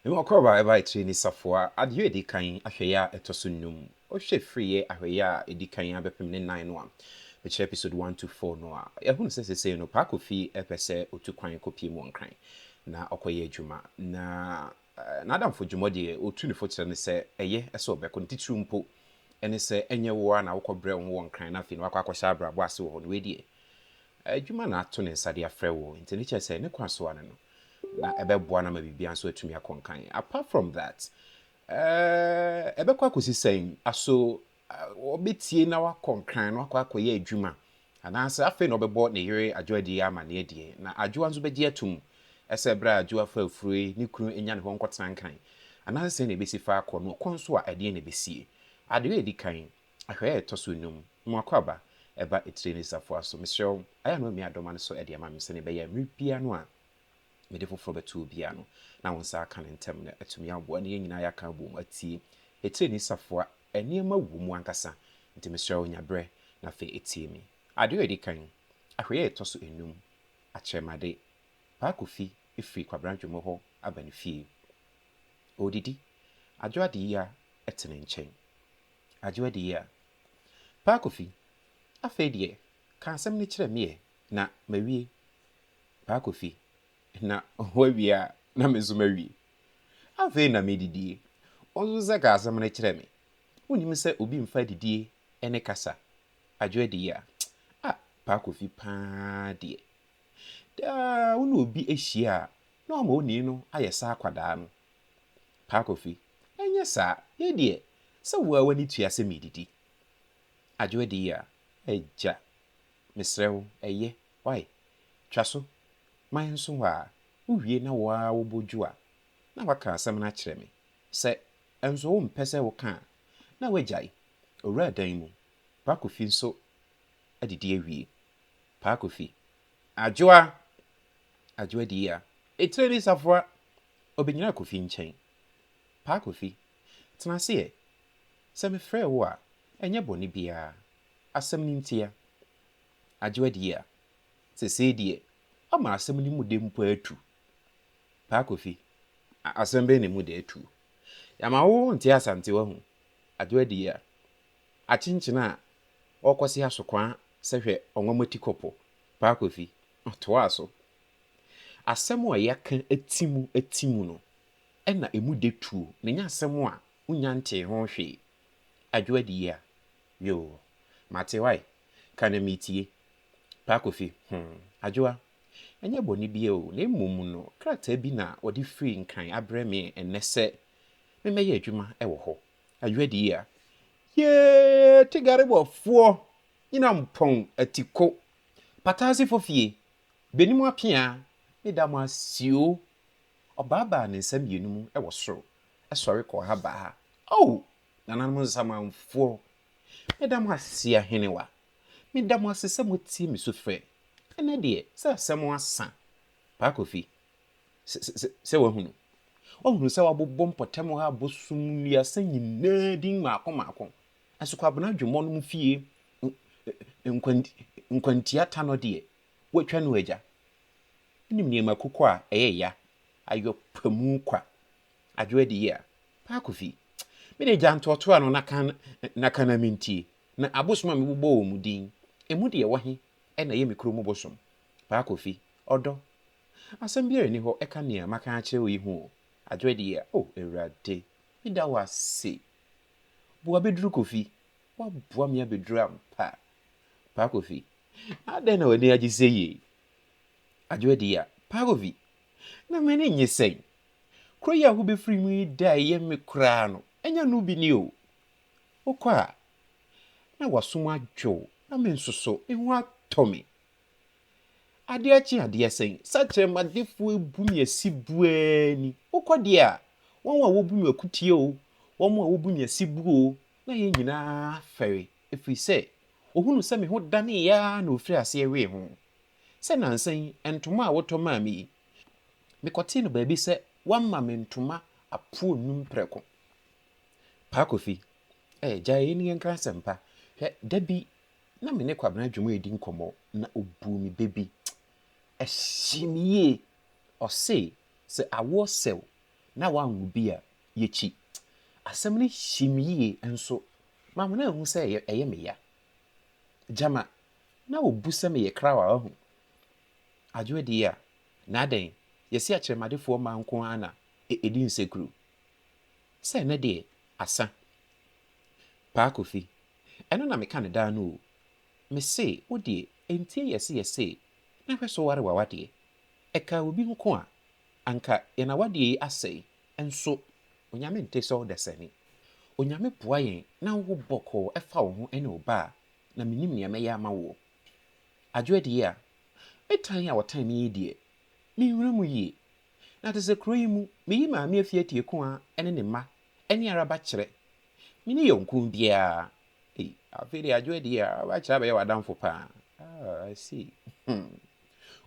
Me okoba eba ETIRE NNI SAFOA adye edi kan ahweya etoso num. O hwe free ahweya edi kan abepem ne 9 no a. Which episode 1 to 4 no a. Ehunu say no Paa Kofi epese otukwan kopie mu nkran na okoye adwuma na nadamfo dwuma de otu ne fokyere ne se eye ese obeko ntitru mpo ene se enye wo na wokobre wo nkran na afi na wakwakwasha abrabo ase wo ho no wedie adwuma na ato ne nsade afrɛ wo nti ne kyerɛ ne kwaso ane no na ebeboa na mabibia nso atumi akonkan. Apart from that ebekwa kosi sen aso obetie na wakonkan na wakwakoye adwuma ananse afi na obebo ne yere adwoadi ama ne adie na adwoa nso begye atum ese bra adwoa fa afure ne kunu enya ne ho nkotena nkan ananse na ebesifa akọ no konso a adie na besie ade edi kan ahwe etoso num mo akwaba eba ETIRE NNI SAFOA so mesrew aya no mi adoma no so ede ama me se ne be ya mripia no a me de foforo betu bia no na wonsa aka ne ntem na atumi abo ne nyina ya kan bo atie ETIRE NNI SAFOA eniema wu mu ankasa nti mesrew nyabre na fe etie mi ade edi kan ahwe etoso enum achemade Paa Kofi ifri kwabranjwo ho abani fie odidi adwoade ya etene nchen adwoade ya Paa Kofi afedie kan asem ni kire me na mawie Paa Kofi na wawia na mezumawie afi na medidie onzo za ka asem ni kire me wonim se obi mfa didie ene kasa adwoade ya Paa Kofi pa die da wonu obi ehia na ma oni no ayesa akwada no Paa Kofi enye sa ye die se wo awani tuase medidi adwoade ya eja mesrew eye why twaso man so wa uwie na wa woboju a na waka asem na kire me se enso wo mpese wo kan na wajai owura dan mu Paa Kofi nso adidi awie Paa Kofi adwoade ya ETIRE NNI SAFOA obenyina Kofi nchen Paa Kofi tena se se me frɛ wo a enye boni bia asem ni ntia adwoade ya se die ama asem ni mu de mpo atu Paa Kofi asem be ne mu de atu yama wo ntia asante wa hu adwoade ya achinchina okosi asokwan se hwe onwamati kopo Paa Kofi to aso asem a yaka atimu no ena emu de tu ne nya asem a unya nte ho hwe adwoade ya yo mate why kana mitie Paa Kofi adwoa enye boni bia o na emom no krata bi na odi free nkan abre me enese me meye adwuma ewo ho adwoade ya ye tigare bofo nyina mpon atiko patase fofie benimu apia medam asio obaba ne nsam yenum ewo soro esori ko ha ba ha nananum nsamanfo medam asia henewa medam asese motie me sofre ene de se asem asa Paa Kofi se wahunu se wabobom potem ha bosum wiase nyina din maako asukwa bana dwemo no mfie nkwantia tano de wetwa no agya nim niema kokko a ya ayo pamu kwa adwoade ya Paa Kofi me de jantoto ano na kana minti na abosoma me bobɔ wo mu din emu de wo he na ye mikro mu bosom Paa Kofi odo asem bi ani ho eka ne maka akye wo ihu adwoade ya ewrade ida wa se bo abeduru Kofi wa boa me abeduru ampa Paa Kofi aden na wani agise ye adwoade ya Paa Kofi na mene nyesen kroya hu be free mu da ye me kra no enya no bi ni o okwa na wasom adwo na me nsoso ehu atomi ade achi sen sache madefo ebumi asibuani okwa de a won wa wobumi akutie o won wa wobumi asibu o na ye nyina fere efri se ohunu se me ho dane ya na ofri ase ewe ho se nansan entoma a wotoma mi mekote no baabi se wamma me ntoma apo num preko Paa Kofi jaye ni enka sempa dabi na me ne kwabena dwuma edi nkomo na obu mi baby ehimie o se awo sew na wanwu bi a yechi asɛm ne hyimyie enso ma mo na hu sɛ ɛyɛ me ya jama na obu sɛ me ye krawa ahu adwo di ya na adan yesi akyeremadefoɔ ma nko ana edi nsekuru sɛ ne de asa Paa Kofi ɛno na meka ne daa no me se wo de entie yesi na hwɛ so ware wawade ɛka obi nko a anka yɛna wade asɛe enso onyame nte sɛ wo desani onyame boa yɛn na wo bɔkɔ ɛfa wo ho ɛne wo ba na menim nea mɛyɛ ama wo adwo di ya etan a wɔtan me yedie me nwura mu yie na te sɛ kuro yi mu meyi maame afie tie ko a ɛne ne ma ɛne araba kyerɛ me ne yɔnko bia afei adwo di ya ba kyerɛ bɛyɛ wadamfo pa I see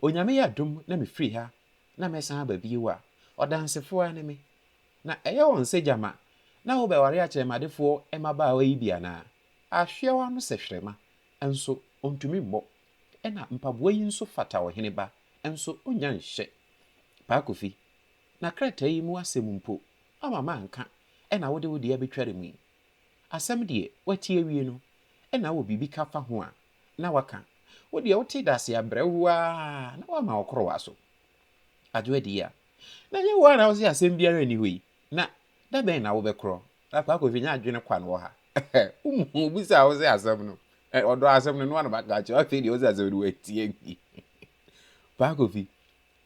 onyame yɛ adom na me free ha na mɛsan aba bio a ɔdansefo a ne me na ɛyɛ wɔn sɛ gyama na wo bɛware akyerɛmadefoɔ ɛmaba a wayi bia na ahweawa no sɛ hwrɛma enso ontumi mmɔ ɛna mpaboa yi nso fata ɔhene ba enso onya nhyɛ Paa Kofi na krataa yi mu asɛm mpo ama manka ɛna wode wode abetware mu asɛm de watie wie no ɛna wo bibi ka fa ho a na waka wode wote dase abrɛwa na wama okoro waso adwo di ya na ye wo na wo se asɛm biara ni hɔ yi na da bɛn na wo bɛkorɔ na Paa Kofi nya adwene kwa no ha umu bisa wo se asɛm no ɔdɔ asɛm no no na baka kyerɛ afei de wo se asɛm no watie ngi Paa Kofi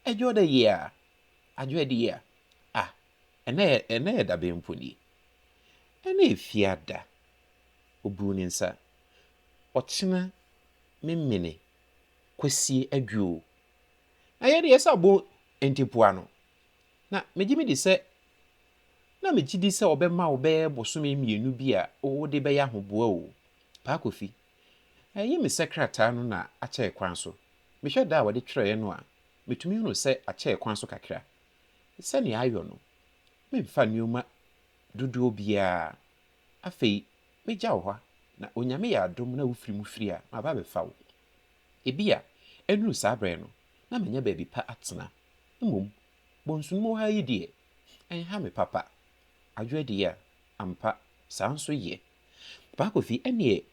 adwo da yi a adwo di ya ene da bɛn mponi ene efiada obu ni nsa ɔkyena memene kwasie adwo na ye de yesa bo entipoa no na megimi di sɛ na megidi sɛ obɛma wo bɛ bosome mienu bi a wo de bɛya hoboa o Paa Kofi ɛyɛ me sekretaa no na akyɛ kwan so mehwɛ da a wɔde twerɛ no a metumi hu sɛ akyɛ kwan so kakra sɛ ne ayɔ no memfa nneoma dodo bia afei megya wo hɔ na onyame yɛ adom na wo firi mu firi a ma ba bɛfa wo ebi a enuru saa brɛ no na menya baabi pa atena mmom bonsumo ha yi die enha me papa adwo di ya ampa saa nso ye Paa Kofi ene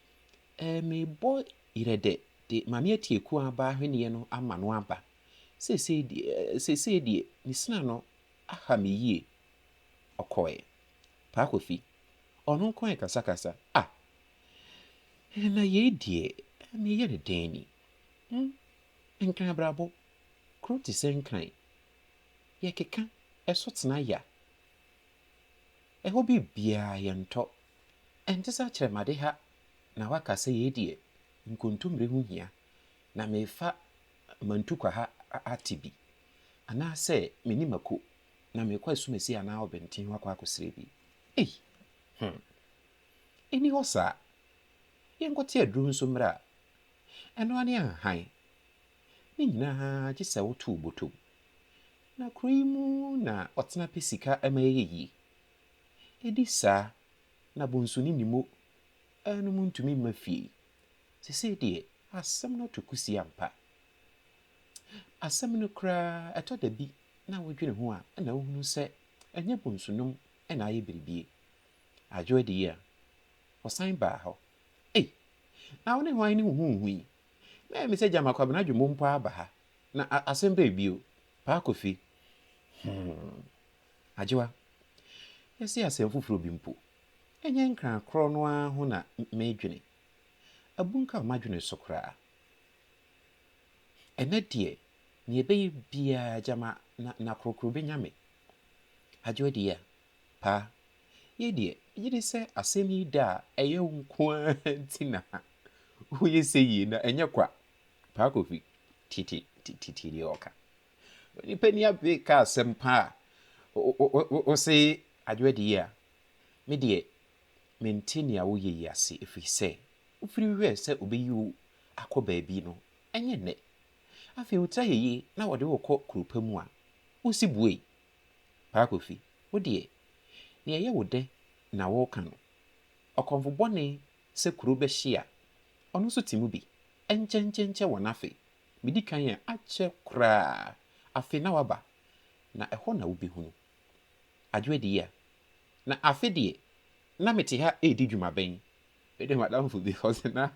me boy irede de mame atieku aba hwene no ama no aba sese die ni sina no aha me yie okoe Paa Kofi ono kon kasa na ye die me ye de deni nkran brabo kroti senkran ye keka eso tena ya eho bia ye nto entisa kyeremade ha na waka sɛ ye die nkontomre hu hia na mefa mantukwa ha atibi ana sɛ menimako na mekwa sumesi ana obenten ho akwa akosire bi eni hosa ye nkote aduru nso mra eno ane ahan ni nyina gye sɛ woto botom na kroimu na otena pesika ama yeyi edi saa na bonsuni nimo anu muntumi mafie sese de asɛm no to kusi ampa asɛm no kra etoda bi na wodwene ho a na wohunu sɛ enye bonsunum na aye biribie adwo de ya osan ba ho na wone hwan ni huhu yi na me sɛ jama kwabena dwemo mpo aba ha na asɛm ba bio Paa Kofi ajewa yesi asɛm foforo bi mpo enye nkran kro no a ho na medwene abunka madwene so kra ene de ne ebe bia jama na krokro be nyame ajewa de ya pa ye de yiri sɛ asɛm yi da ɛyɛ nko antina wo yesi yi na enye kwa Paa Kofi titi oka ni pani abe ka asɛm pa o se ajewa de ya me de mentini a wo ye ase efi sɛ ofiri hwe sɛ obeyi wo akɔ baabi no enye ne afi utra yeyi na wode wo kɔ kuropa mu a wo si buei Paa Kofi wo de ne ye wo de na wo ka no okonfo bɔne sɛ kuro bɛ hye a ɔno so timu bi enkyenkyenche wɔ nafe medi kan a akyɛ kra afi na waba na ɛhɔ na wo behunu adwe de ya na afi de na mete ha edi dwuma ben ede madam fu because na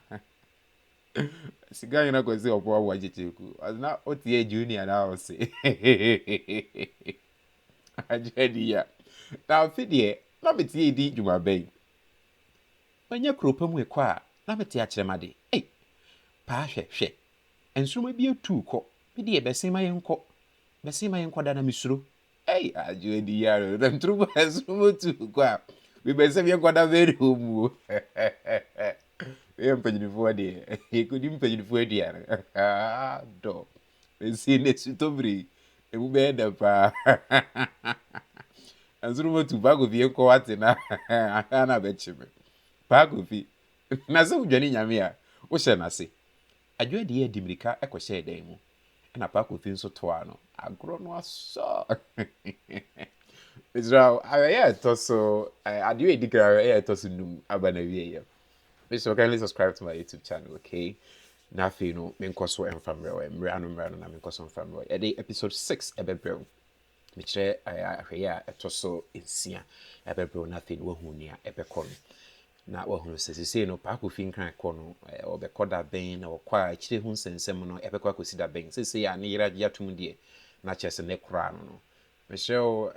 siga yana ko se opo awa jecheku as na otie junior na o se adwe de ya na afi de na mete edi dwuma ben manya kropa mu ekwa a na mete a kyeremade paa hwehwe ensuma bi etu kɔ bi de besema yenko da na misuro adwe de ya no ntruba ensuma tu kɔ a bi besema yenko da very home mpanyinifo de ekodi mpanyinifo de ya do esi ne sutobri emu be da pa ensuma tu Paa Kofi yenko ate na na be chime Paa Kofi na se udwani nyame a wo hye na se adwe de ya dimirika ekɔhye dan mu na Paa Kofi nso toa no agro no aso Israel aye toso adwe dikra aye toso num abana wie ya. Please kindly subscribe to my YouTube channel, okay? Na fe no menkoso emfamre mrano na menkoso emfamre e episode 6 ebebrew me kire ahwe a etoso ensia ebebrew na fe no wahu nia ebekɔ na wahu sesese no Paa Kofi nkran kɔ no obekɔda ben na wɔkɔ a kire hu nsensem no ebekɔ akosi da ben sese ya ne yira ya tum de na kyese ne kora no Michelle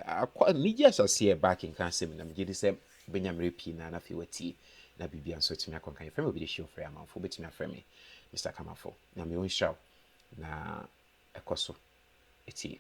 akwa media asase back in Kansem na megidi se benyamre pi na fe wati na bibia nso timi akonkan frame obi de show frame amanfo betimi aframe Mr. Kamafo na me won show na ekoso eti